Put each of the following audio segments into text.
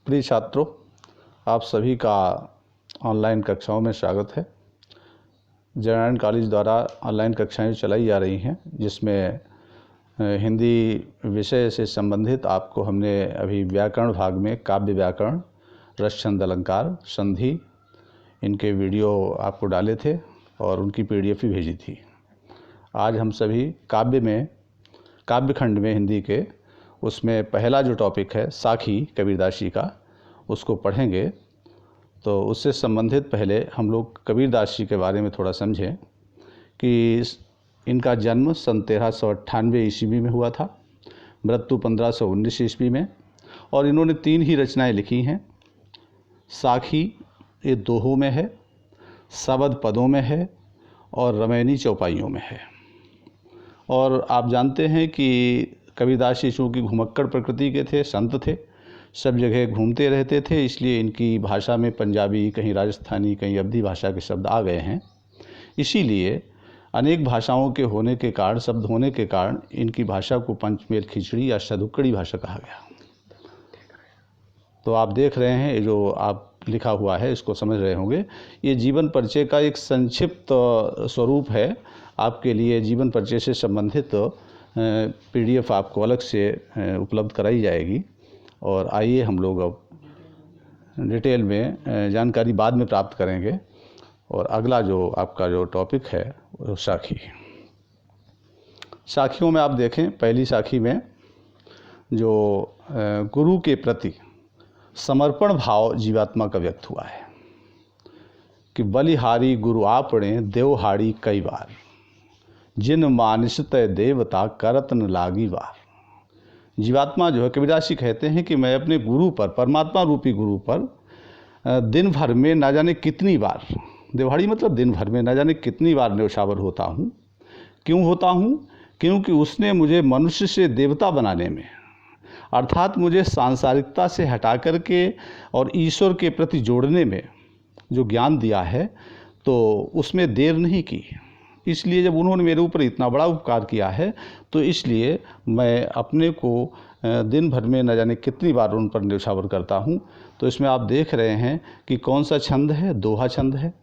प्रिय छात्रों, आप सभी का ऑनलाइन कक्षाओं में स्वागत है। जयनारायण कॉलेज द्वारा ऑनलाइन कक्षाएं चलाई जा रही हैं, जिसमें हिंदी विषय से संबंधित आपको हमने अभी व्याकरण भाग में काव्य व्याकरण, रस छंद अलंकार, संधि, इनके वीडियो आपको डाले थे और उनकी पीडीएफ भी भेजी थी। आज हम सभी काव्य खंड में हिंदी के उसमें पहला जो टॉपिक है साखी कबीरदास जी का, उसको पढ़ेंगे। तो उससे संबंधित पहले हम लोग कबीरदास जी के बारे में थोड़ा समझें कि इनका जन्म सन 1398 ईस्वी में हुआ था, मृत्यु 1519 ईस्वी में, और इन्होंने 3 ही रचनाएं लिखी हैं। साखी ये दोहों में है, शबद पदों में है और रमैनी चौपाइयों में है। और आप जानते हैं कि कबीरदास जी चूँकि घुमक्कड़ प्रकृति के थे, संत थे, सब जगह घूमते रहते थे, इसलिए इनकी भाषा में पंजाबी, कहीं राजस्थानी, कहीं अवधी भाषा के शब्द आ गए हैं। इसीलिए अनेक भाषाओं के होने के कारण, शब्द होने के कारण, इनकी भाषा को पंचमेल खिचड़ी या सदुक्कड़ी भाषा कहा गया। तो आप देख रहे हैं, जो आप लिखा हुआ है इसको समझ रहे होंगे। ये जीवन परिचय का एक संक्षिप्त स्वरूप है। आपके लिए जीवन परिचय से संबंधित पीडीएफ आपको अलग से उपलब्ध कराई जाएगी। और आइए हम लोग अब डिटेल में जानकारी बाद में प्राप्त करेंगे। और अगला जो आपका जो टॉपिक है वो साखी। साखियों में आप देखें, पहली साखी में जो गुरु के प्रति समर्पण भाव जीवात्मा का व्यक्त हुआ है कि बलिहारी गुरु आपने देवहाड़ी कई बार, जिन मानस तय देवता करत न लागी बार। जीवात्मा जो है, कबीरदास जी कहते हैं कि मैं अपने गुरु पर, परमात्मा रूपी गुरु पर दिन भर में ना जाने कितनी बार, देवहाड़ी मतलब दिन भर में ना जाने कितनी बार न्यौछावर होता हूँ। क्यों होता हूँ? क्योंकि उसने मुझे मनुष्य से देवता बनाने में, अर्थात मुझे सांसारिकता से हटा करके और ईश्वर के प्रति जोड़ने में जो ज्ञान दिया है, तो उसमें देर नहीं की। इसलिए जब उन्होंने मेरे ऊपर इतना बड़ा उपकार किया है, तो इसलिए मैं अपने को दिन भर में न जाने कितनी बार उन पर न्यौछावर करता हूँ। तो इसमें आप देख रहे हैं कि कौन सा छंद है, दोहा छंद है,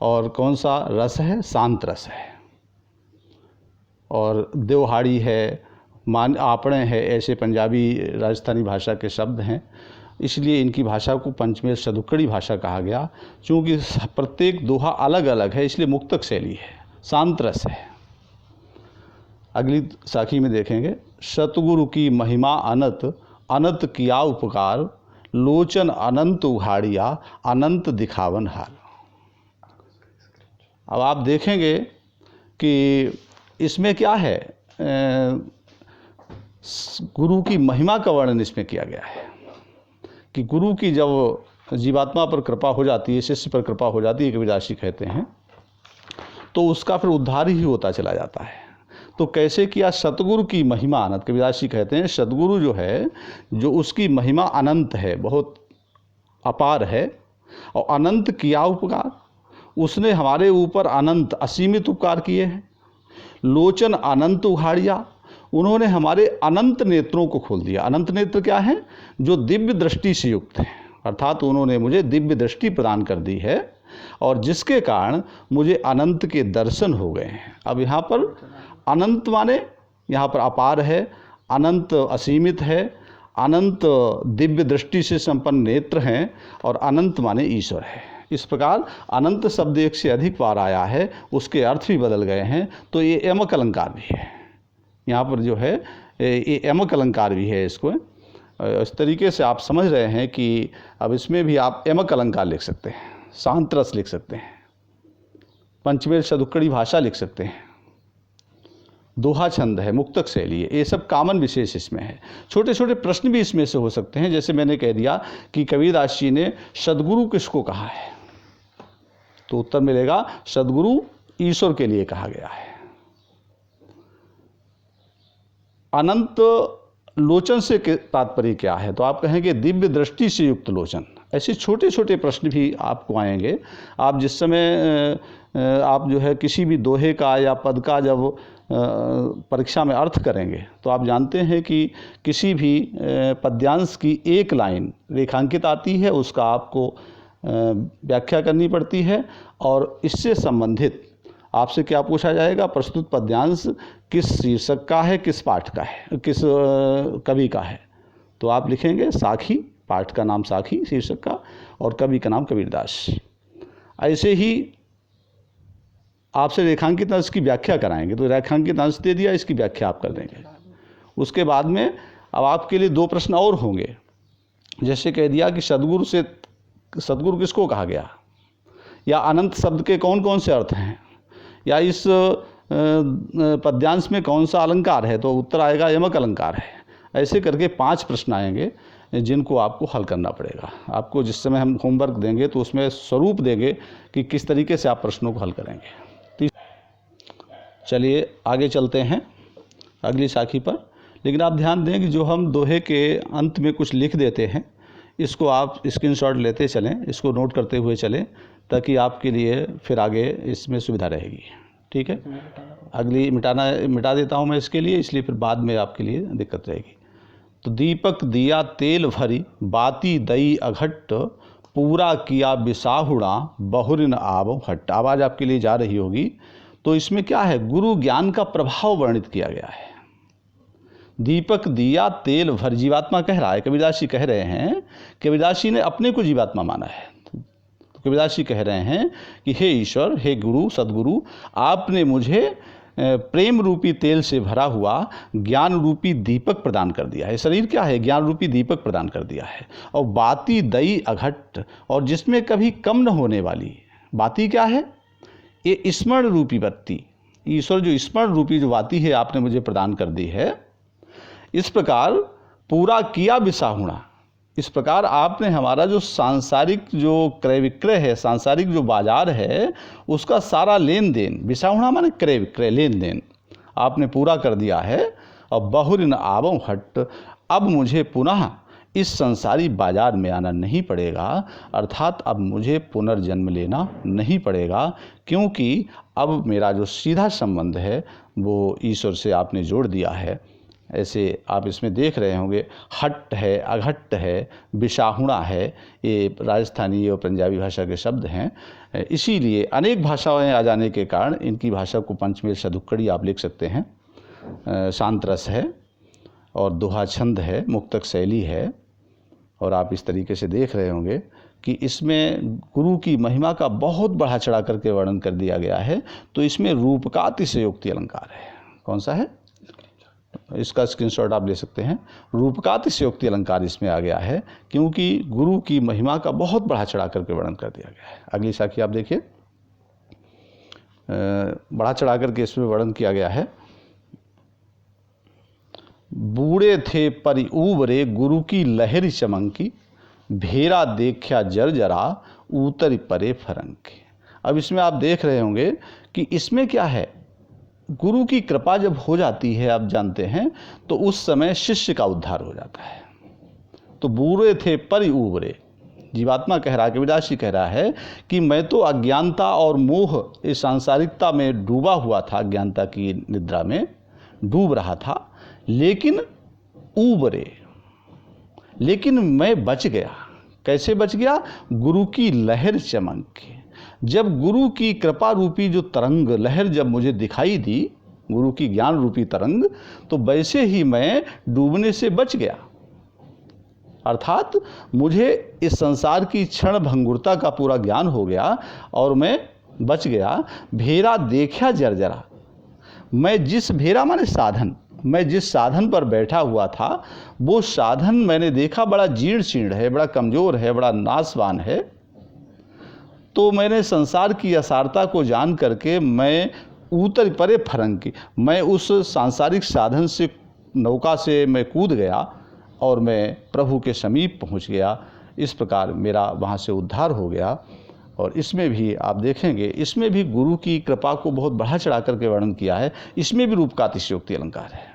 और कौन सा रस है, शांत रस है, और देवहाड़ी है, मान आपणे है, ऐसे पंजाबी राजस्थानी भाषा के शब्द हैं। इसलिए इनकी भाषा को पंचमेल सदुक्कड़ी भाषा कहा गया। चूँकि प्रत्येक दोहा अलग अलग है, इसलिए मुक्तक शैली है, शांत रस है। अगली साखी में देखेंगे, सतगुरु की महिमा अनंत, अनंत किया उपकार, लोचन अनंत उघाड़िया, अनंत दिखावन हार। अब आप देखेंगे कि इसमें क्या है, गुरु की महिमा का वर्णन इसमें किया गया है कि गुरु की जब जीवात्मा पर कृपा हो जाती है, शिष्य पर कृपा हो जाती है, कबीरदास जी कहते हैं, तो उसका फिर उद्धार ही होता चला जाता है। तो कैसे किया? सतगुरु की महिमा अनंत। कबीरदास जी कहते हैं सतगुरु जो है, जो उसकी महिमा अनंत है, बहुत अपार है, और अनंत किया उपकार, उसने हमारे ऊपर अनंत असीमित उपकार किए हैं। लोचन अनंत उघाड़िया, उन्होंने हमारे अनंत नेत्रों को खोल दिया। अनंत नेत्र क्या है? जो दिव्य दृष्टि से युक्त हैं, अर्थात उन्होंने मुझे दिव्य दृष्टि प्रदान कर दी है, और जिसके कारण मुझे अनंत के दर्शन हो गए हैं। अब यहाँ पर अनंत माने यहाँ पर अपार है, अनंत असीमित है, अनंत दिव्य दृष्टि से संपन्न नेत्र हैं, और अनंत माने ईश्वर है। इस प्रकार अनंत शब्द एक से अधिक बार आया है, उसके अर्थ भी बदल गए हैं। तो ये यमक अलंकार भी है, यहाँ पर जो है ये यमक अलंकार भी है। इसको इस तरीके से आप समझ रहे हैं कि अब इसमें भी आप यमक अलंकार लिख सकते हैं, शांत रस लिख सकते हैं, पंचमेल सदुक्कड़ी भाषा लिख सकते हैं, दोहा छंद है, मुक्तक शैली है, ये सब कॉमन विशेष इसमें है। छोटे छोटे प्रश्न भी इसमें से हो सकते हैं। जैसे मैंने कह दिया कि कबीरदास जी ने सदगुरु किसको कहा है, तो उत्तर मिलेगा सदगुरु ईश्वर के लिए कहा गया है। अनंत लोचन से तात्पर्य क्या है? तो आप कहेंगे दिव्य दृष्टि से युक्त लोचन, ऐसे छोटे छोटे प्रश्न भी आपको आएंगे। आप जिस समय आप जो है किसी भी दोहे का या पद का जब परीक्षा में अर्थ करेंगे तो आप जानते हैं कि किसी भी पद्यांश की एक लाइन रेखांकित आती है, उसका आपको व्याख्या करनी पड़ती है और इससे संबंधित आपसे क्या पूछा जाएगा, प्रस्तुत पद्यांश किस शीर्षक का है, किस पाठ का है, किस कवि का है। तो आप लिखेंगे साखी, पाठ का नाम साखी शीर्षक का, और कवि का नाम कबीरदास। ऐसे ही आपसे रेखांकित अंश की व्याख्या कराएंगे तो रेखांकित अंश दे दिया, इसकी व्याख्या आप कर देंगे। उसके बाद में अब आपके लिए 2 प्रश्न और होंगे। जैसे कह दिया कि सद्गुरु किसको कहा गया, या अनंत शब्द के कौन कौन से अर्थ हैं, या इस पद्यांश में कौन सा अलंकार है, तो उत्तर आएगा यमक अलंकार है। ऐसे करके 5 प्रश्न आएंगे जिनको आपको हल करना पड़ेगा। आपको जिस समय हम होमवर्क देंगे तो उसमें स्वरूप देंगे कि किस तरीके से आप प्रश्नों को हल करेंगे। चलिए आगे चलते हैं अगली साखी पर। लेकिन आप ध्यान दें कि जो हम दोहे के अंत में कुछ लिख देते हैं, इसको आप स्क्रीनशॉट लेते चलें, इसको नोट करते हुए चलें, ताकि आपके लिए फिर आगे इसमें सुविधा रहेगी। ठीक है, अगली मिटा देता हूँ मैं इसके लिए, इसलिए फिर बाद में आपके लिए दिक्कत रहेगी। तो दीपक दिया तेल भरी, बाती दई अघट्ट, पूरा किया बिसाहुड़ा, बहुरिन आव हट्ट। आवाज़ आपके लिए जा रही होगी। तो इसमें क्या है, गुरु ज्ञान का प्रभाव वर्णित किया गया है। दीपक दिया तेल भर, जीवात्मा कह रहा है, कबीरदास जी कह रहे हैं, कबीरदास जी ने अपने को जीवात्मा माना है। तो कबीरदास जी कह रहे हैं कि हे ईश्वर, हे गुरु, सदगुरु, आपने मुझे प्रेम रूपी तेल से भरा हुआ ज्ञान रूपी दीपक प्रदान कर दिया है। शरीर क्या है, ज्ञान रूपी दीपक प्रदान कर दिया है। और बाती दई अघट्ट, और जिसमें कभी कम न होने वाली, बाती क्या है, ये स्मरण रूपी बत्ती, ईश्वर जो स्मरण रूपी जो बाती है आपने मुझे प्रदान कर दी है। इस प्रकार पूरा किया बिसाहुड़ा, इस प्रकार आपने हमारा जो सांसारिक जो क्रय विक्रय है, सांसारिक जो बाजार है, उसका सारा लेन देन, बिसाहुड़ा माने क्रय विक्रय, लेन देन आपने पूरा कर दिया है। और बहुरिन आवों हट, अब मुझे पुनः इस संसारी बाजार में आना नहीं पड़ेगा, अर्थात अब मुझे पुनर्जन्म लेना नहीं पड़ेगा, क्योंकि अब मेरा जो सीधा संबंध है वो ईश्वर से आपने जोड़ दिया है। ऐसे आप इसमें देख रहे होंगे, हट्ट है, अघट्ट है, बिसाहुड़ा है, ये राजस्थानी और पंजाबी भाषा के शब्द हैं। इसीलिए अनेक भाषाएं आ जाने के कारण इनकी भाषा को पंचमेल शतुक्कड़ी आप लिख सकते हैं। शांत रस है और दोहा छंद है, मुक्तक शैली है। और आप इस तरीके से देख रहे होंगे कि इसमें गुरु की महिमा का बहुत बढ़ा चढ़ा करके वर्णन कर दिया गया है। तो इसमें रूप का अतिशयोक्ति अलंकार है। कौन सा है, इसका स्क्रीनशॉट आप ले सकते हैं। रूप का अतिशयोक्ति अलंकार इसमें आ गया है, क्योंकि गुरु की महिमा का बहुत बढ़ा चढ़ा करके वर्णन कर दिया गया है। अगली साखी आप देखिए, बढ़ा चढ़ा करके इसमें वर्णन किया गया है। बूढ़े थे परि ऊबरे, गुरु की लहरी चमंकी, भेरा देखा जर्जरा, उतरी परे फरंकी। अब इसमें आप देख रहे होंगे कि इसमें क्या है, गुरु की कृपा जब हो जाती है, आप जानते हैं, तो उस समय शिष्य का उद्धार हो जाता है। तो बूढ़े थे परि ऊबरे, जीवात्मा कह रहा है, कबीरदास जी कह रहा है कि मैं तो अज्ञानता और मोह, इस सांसारिकता में डूबा हुआ था, अज्ञानता की निद्रा में डूब रहा था, लेकिन ऊबरे, लेकिन मैं बच गया। कैसे बच गया, गुरु की लहर चमक के। जब गुरु की कृपा रूपी जो तरंग लहर जब मुझे दिखाई दी, गुरु की ज्ञान रूपी तरंग, तो वैसे ही मैं डूबने से बच गया। अर्थात मुझे इस संसार की क्षण भंगुरता का पूरा ज्ञान हो गया और मैं बच गया। भेरा देखा जर्जरा, मैं जिस, भेरा माने साधन, मैं जिस साधन पर बैठा हुआ था वो साधन मैंने देखा बड़ा जीर्ण शीर्ण है, बड़ा कमज़ोर है, बड़ा नाशवान है। तो मैंने संसार की असारता को जान करके मैं उतर परे फरंकी, मैं उस सांसारिक साधन से, नौका से मैं कूद गया और मैं प्रभु के समीप पहुंच गया। इस प्रकार मेरा वहाँ से उद्धार हो गया। और इसमें भी आप देखेंगे, इसमें भी गुरु की कृपा को बहुत बढ़ा चढ़ा करके वर्णन किया है। इसमें भी रूप का अतिशयोक्ति अलंकार है।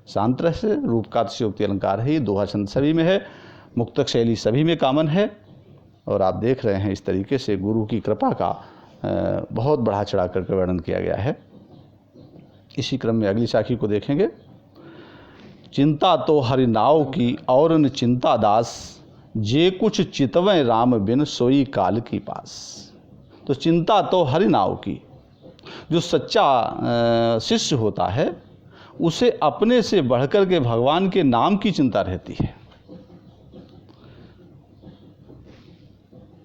शांत रस से रूप का अतिशयोक्ति अलंकार है। ये दोहा छंद सभी में है, मुक्तक शैली सभी में कॉमन है। और आप देख रहे हैं इस तरीके से गुरु की कृपा का बहुत बढ़ा चढ़ा करके वर्णन किया गया है। इसी क्रम में अगली साखी को देखेंगे। चिंता तो हरि नाव की और न चिंता दास, जे कुछ चितवें राम बिन सोई काल की पास। तो चिंता तो हरि नाव की, जो सच्चा शिष्य होता है उसे अपने से बढ़कर के भगवान के नाम की चिंता रहती है।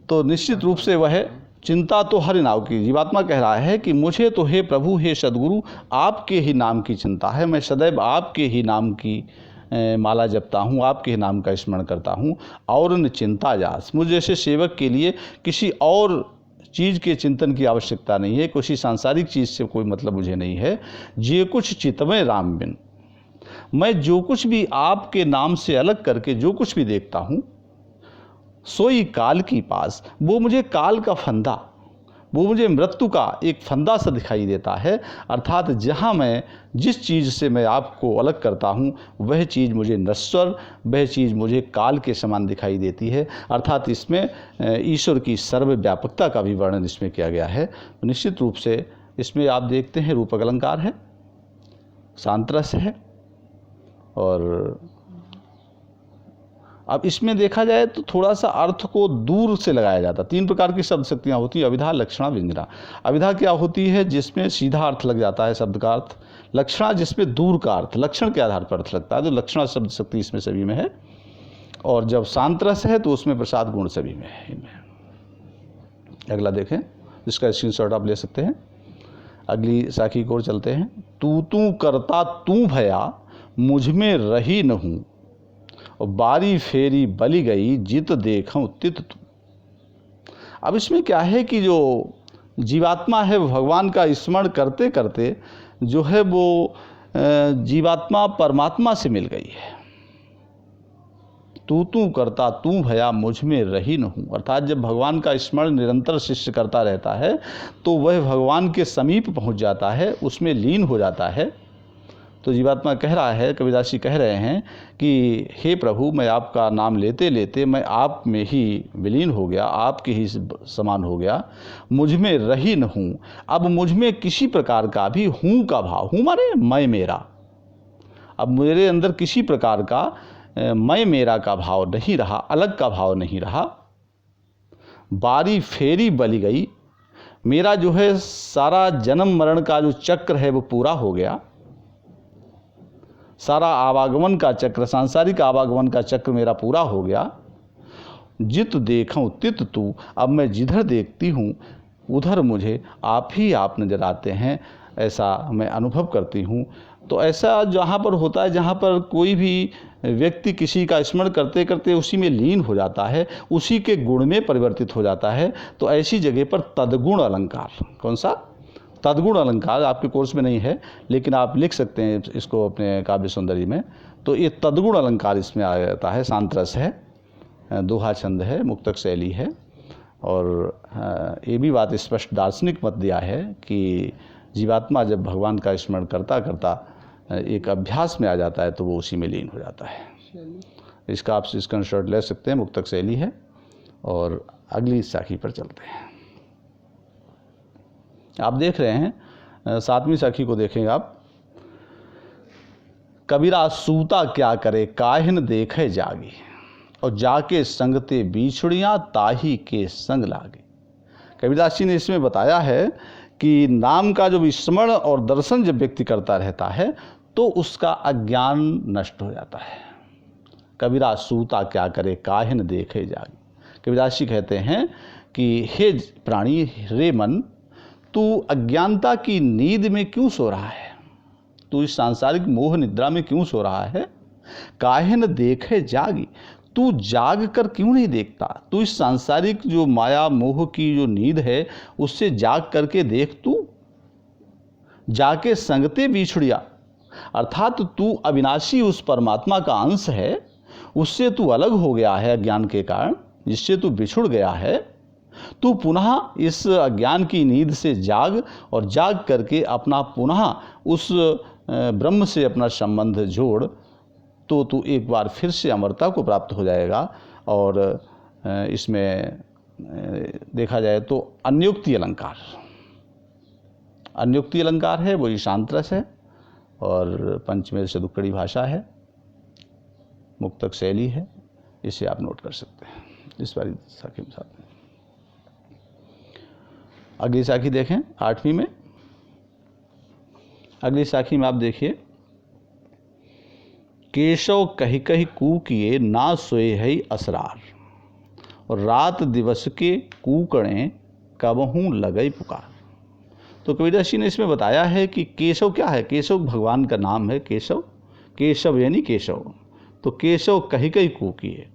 तो निश्चित रूप से वह चिंता तो हरि नाम की, जीवात्मा कह रहा है कि मुझे तो हे प्रभु, हे सद्गुरु, आपके ही नाम की चिंता है। मैं सदैव आपके ही नाम की माला जपता हूँ, आपके ही नाम का स्मरण करता हूँ। और न चिंता जास, मुझ जैसे सेवक के लिए किसी और चीज़ के चिंतन की आवश्यकता नहीं है, किसी सांसारिक चीज़ से कोई मतलब मुझे नहीं है। जे कुछ चितवें राम बिन, मैं जो कुछ भी आपके नाम से अलग करके जो कुछ भी देखता हूँ, सोई काल की पास, वो मुझे काल का फंदा, वो मुझे मृत्यु का एक फंदा सा दिखाई देता है। अर्थात जहाँ मैं जिस चीज़ से मैं आपको अलग करता हूँ वह चीज़ मुझे नश्वर, वह चीज़ मुझे काल के समान दिखाई देती है। अर्थात इसमें ईश्वर की सर्वव्यापकता का भी वर्णन इसमें किया गया है। निश्चित रूप से इसमें आप देखते हैं रूपक अलंकार है, सांतरस है, और अब इसमें देखा जाए तो थोड़ा सा अर्थ को दूर से लगाया जाता है। 3 प्रकार की शब्द शक्तियाँ होती हैं, अभिधा, लक्षणा, व्यंजना। अभिधा क्या होती है? जिसमें सीधा अर्थ लग जाता है शब्द का अर्थ। लक्षणा जिसमें दूर का अर्थ, लक्षण के आधार पर अर्थ लगता है, तो लक्षणा शब्द शक्ति इसमें सभी में है। और जब शांत रस है तो उसमें प्रसाद गुण सभी में है। इनमें अगला देखें, इसका स्क्रीनशॉट आप ले सकते हैं। अगली साखी की ओर चलते हैं। तू करता तू भया, मुझ में रही न हूँ, और बारी फेरी बली गई, जित देखूं तित तू। अब इसमें क्या है कि जो जीवात्मा है भगवान का स्मरण करते करते जो है वो जीवात्मा परमात्मा से मिल गई है। तू करता तू भया, मुझ में रही न हूँ। अर्थात जब भगवान का स्मरण निरंतर शिष्य करता रहता है तो वह भगवान के समीप पहुँच जाता है, उसमें लीन हो जाता है। तो जीवात्मा कह रहा है, कबीरदास जी कह रहे हैं कि हे प्रभु, मैं आपका नाम लेते लेते मैं आप में ही विलीन हो गया, आपके ही समान हो गया, मुझ में रही न हूँ। अब मुझ में किसी प्रकार का भी हूँ का भाव, हूँ माने मैं मेरा, अब मेरे अंदर किसी प्रकार का मैं मेरा का भाव नहीं रहा, अलग का भाव नहीं रहा। बारी फेरी बली गई, मेरा जो है सारा जन्म मरण का जो चक्र है वो पूरा हो गया। सारा आवागमन का चक्र, सांसारिक आवागमन का चक्र मेरा पूरा हो गया। जित देखूं तित तू, अब मैं जिधर देखती हूँ उधर मुझे आप ही आप नज़र आते हैं, ऐसा मैं अनुभव करती हूँ। तो ऐसा जहाँ पर होता है, जहाँ पर कोई भी व्यक्ति किसी का स्मरण करते करते उसी में लीन हो जाता है, उसी के गुण में परिवर्तित हो जाता है, तो ऐसी जगह पर तद्गुण अलंकार, कौन सा? तद्गुण अलंकार आपके कोर्स में नहीं है, लेकिन आप लिख सकते हैं इसको अपने काव्य सौंदर्य में। तो ये तद्गुण अलंकार इसमें आ जाता है। सांतरस है, दोहा छंद है, मुक्तक शैली है, और ये भी बात स्पष्ट दार्शनिक मत दिया है कि जीवात्मा जब भगवान का स्मरण करता करता एक अभ्यास में आ जाता है तो वो उसी में लीन हो जाता है। इसका आप स्क्रीनशॉट ले सकते हैं, मुक्तक शैली है। और अगली साखी पर चलते हैं। आप देख रहे हैं 7वीं साखी को देखेंगे आप। कबीरा सूता क्या करे, काहिन देखे जागी, और जाके संगते बीछड़ियाँ ताही के संग लागे। कबीरदास जी ने इसमें बताया है कि नाम का जो स्मरण और दर्शन जब व्यक्ति करता रहता है तो उसका अज्ञान नष्ट हो जाता है। कबीरा सूता क्या करे, काहिन देखे जागी। कबीरदास जी कहते हैं कि हे प्राणी, रे मन, तू अज्ञानता की नींद में क्यों सो रहा है? तू इस सांसारिक मोह निद्रा में क्यों सो रहा है? काहिन देखे जागी, तू जाग कर क्यों नहीं देखता? तू इस सांसारिक जो माया मोह की जो नींद है उससे जाग करके देख। तू जाके संगते बिछड़िया, अर्थात तू अविनाशी उस परमात्मा का अंश है, उससे तू अलग हो गया है अज्ञान के कारण, जिससे तू बिछुड़ गया है। तू पुनः इस अज्ञान की नींद से जाग, और जाग करके अपना पुनः उस ब्रह्म से अपना संबंध जोड़, तो तू एक बार फिर से अमरता को प्राप्त हो जाएगा। और इसमें देखा जाए तो अन्योक्ति अलंकार, अन्योक्ति अलंकार है, वो ईशांत रस है और पंचमेल सदुक्कड़ी भाषा है, मुक्तक शैली है। इसे आप नोट कर सकते हैं इस वाली साखी में साथ में। अगली साखी देखें 8वीं में। अगली साखी में आप देखिए, केशव कही कही कूकिए ना सोए है असरार, और रात दिवस के कूकड़े कबहू लगई पुकार। तो कबीरदास जी ने इसमें बताया है कि केशव क्या है। केशव भगवान का नाम है। केशव, केशव यानी केशव। तो केशव कही कही कूकिए,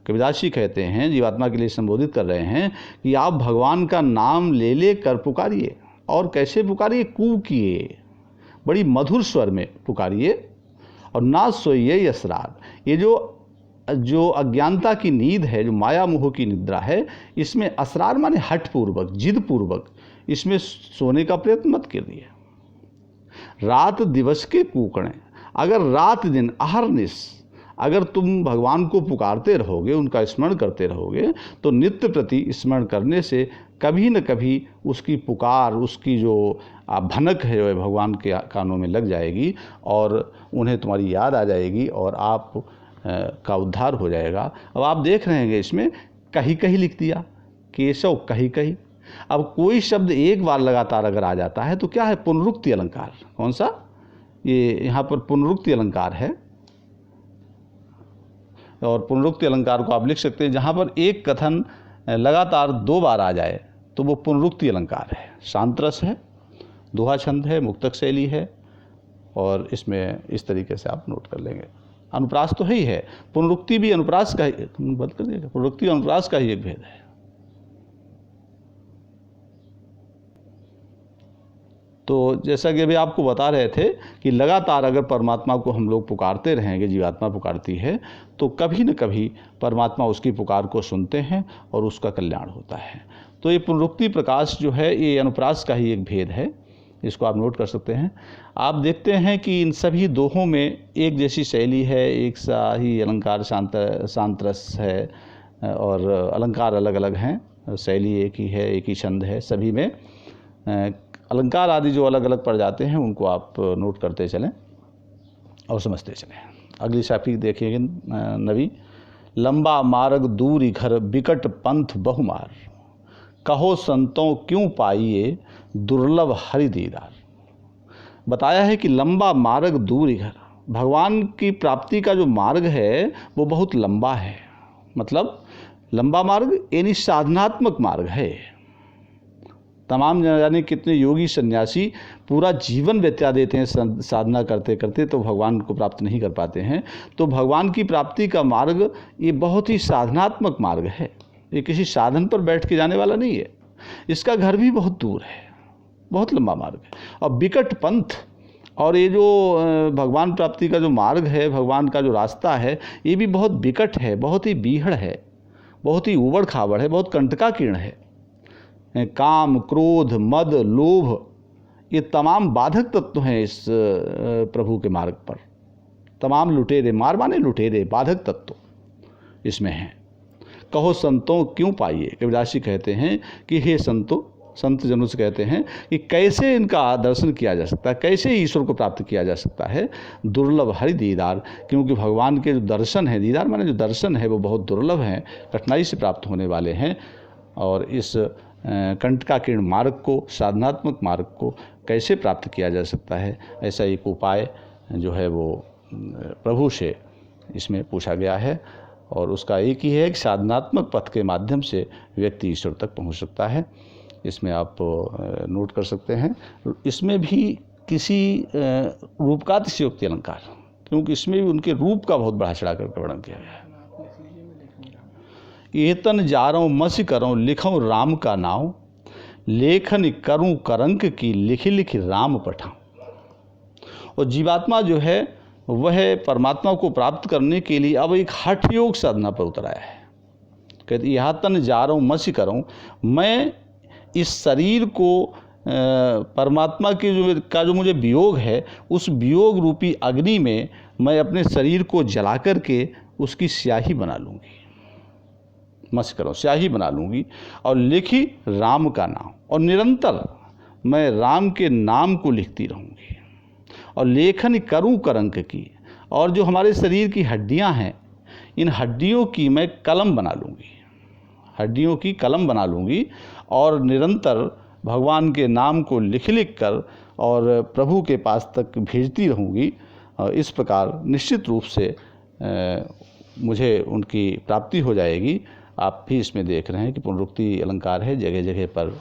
कबीरदास जी कहते हैं, जीवात्मा के लिए संबोधित कर रहे हैं कि आप भगवान का नाम ले ले कर पुकारिए। और कैसे पुकारिए? कूकिए, बड़ी मधुर स्वर में पुकारिए। और ना सोइए असरार, ये जो अज्ञानता की नींद है, जो माया मोह की निद्रा है, इसमें असरार माने हठ पूर्वक, जिद पूर्वक इसमें सोने का प्रयत्न मत करिए। रात दिवस के कूकड़े, अगर रात दिन अहरनिश अगर तुम भगवान को पुकारते रहोगे, उनका स्मरण करते रहोगे, तो नित्य प्रति स्मरण करने से कभी न कभी उसकी पुकार, उसकी जो भनक है वह भगवान के कानों में लग जाएगी और उन्हें तुम्हारी याद आ जाएगी और आप का उद्धार हो जाएगा। अब आप देख रहे हैं इसमें कही कही लिख दिया, केशव कही कही। अब कोई शब्द एक बार लगातार अगर आ जाता है तो क्या है? पुनरुक्ति अलंकार। कौन सा? ये यहाँ पर पुनरुक्ति अलंकार है। और पुनरुक्ति अलंकार को आप लिख सकते हैं जहाँ पर एक कथन लगातार 2 बार आ जाए तो वो पुनरुक्ति अलंकार है। शांत रस है, दोहा छंद है, मुक्तक शैली है, और इसमें इस तरीके से आप नोट कर लेंगे। अनुप्रास तो ही है, पुनरुक्ति भी अनुप्रास का ही, बंद कर दिएगा, पुनरुक्ति अनुप्रास का ही एक भेद है। तो जैसा कि अभी आपको बता रहे थे कि लगातार अगर परमात्मा को हम लोग पुकारते रहेंगे, जीवात्मा पुकारती है, तो कभी न कभी परमात्मा उसकी पुकार को सुनते हैं और उसका कल्याण होता है। तो ये पुनरुक्ति प्रकाश जो है, ये अनुप्रास का ही एक भेद है, इसको आप नोट कर सकते हैं। आप देखते हैं कि इन सभी दोहों में एक जैसी शैली है, एक सा ही अलंकार, शांत रस है, और अलंकार अलग अलग हैं, शैली एक ही है, एक ही छंद है। सभी में अलंकार आदि जो अलग अलग पड़ जाते हैं उनको आप नोट करते चलें और समझते चलें। अगली साखी देखिए 9वीं। लंबा मार्ग दूरी घर बिकट पंथ बहुमार, कहो संतों क्यों पाइए दुर्लभ हरि दीदार। बताया है कि लंबा मार्ग दूरी घर, भगवान की प्राप्ति का जो मार्ग है वो बहुत लंबा है। मतलब लंबा मार्ग यानी साधनात्मक मार्ग है। तमाम जाने कितने योगी सन्यासी पूरा जीवन व्यतीत देते हैं साधना करते करते, तो भगवान को प्राप्त नहीं कर पाते हैं। तो भगवान की प्राप्ति का मार्ग ये बहुत ही साधनात्मक मार्ग है, ये किसी साधन पर बैठ के जाने वाला नहीं है। इसका घर भी बहुत दूर है, बहुत लंबा मार्ग है और बिकट पंथ। और ये जो भगवान प्राप्ति का जो मार्ग है, भगवान का जो रास्ता है, ये भी बहुत बिकट है, बहुत ही बीहड़ है, बहुत ही उबड़ खाबड़ है, बहुत कंटकाकीर्ण है। काम, क्रोध, मद, लोभ, ये तमाम बाधक तत्व हैं इस प्रभु के मार्ग पर। तमाम लुटेरे, मार माने लुटेरे, बाधक तत्व इसमें हैं। कहो संतों क्यों पाइए, कबीरदास जी कहते हैं कि हे संतों, संत जनों से कहते हैं कि कैसे इनका दर्शन किया जा सकता है, कैसे ईश्वर को प्राप्त किया जा सकता है। दुर्लभ हरि दीदार, क्योंकि भगवान के जो दर्शन है, दीदार माने जो दर्शन है, वो बहुत दुर्लभ हैं, कठिनाई से प्राप्त होने वाले हैं। और इस कंटकाकीर्ण मार्ग को, साधनात्मक मार्ग को कैसे प्राप्त किया जा सकता है, ऐसा एक उपाय जो है वो प्रभु से इसमें पूछा गया है। और उसका एक ही है कि साधनात्मक पथ के माध्यम से व्यक्ति ईश्वर तक पहुंच सकता है। इसमें आप नोट कर सकते हैं। इसमें भी किसी रूपकातिशयोक्ति अलंकार, क्योंकि इसमें भी उनके रूप का बहुत बढ़ा चढ़ा कर वर्णन किया गया है। एतन जारों मसी करों लिखूं राम का नाम, लेखन करूं करंक की लिखी लिखी राम पठाऊं। और जीवात्मा जो है वह परमात्मा को प्राप्त करने के लिए अब एक हठ योग साधना पर उतर आया है। कहते यहाँ तन जारों मसी करूं, मैं इस शरीर को परमात्मा के जो मुझे वियोग है, उस वियोग रूपी अग्नि में मैं अपने शरीर को जला करके उसकी स्याही बना लूँगी। मस करूँ, स्याही बना लूँगी और लिखी राम का नाम, और निरंतर मैं राम के नाम को लिखती रहूँगी और लेखन करूँ करंक की। और जो हमारे शरीर की हड्डियाँ हैं, इन हड्डियों की मैं कलम बना लूँगी, हड्डियों की कलम बना लूँगी और निरंतर भगवान के नाम को लिख लिख कर और प्रभु के पास तक भेजती रहूँगी। इस प्रकार निश्चित रूप से मुझे उनकी प्राप्ति हो जाएगी। आप भी इसमें देख रहे हैं कि पुनरुक्ति अलंकार है, जगह जगह पर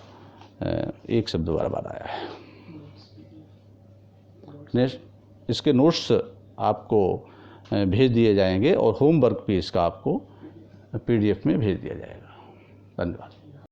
एक शब्द बार आया है। इसके नोट्स आपको भेज दिए जाएंगे और होमवर्क भी इसका आपको PDF में भेज दिया जाएगा। धन्यवाद।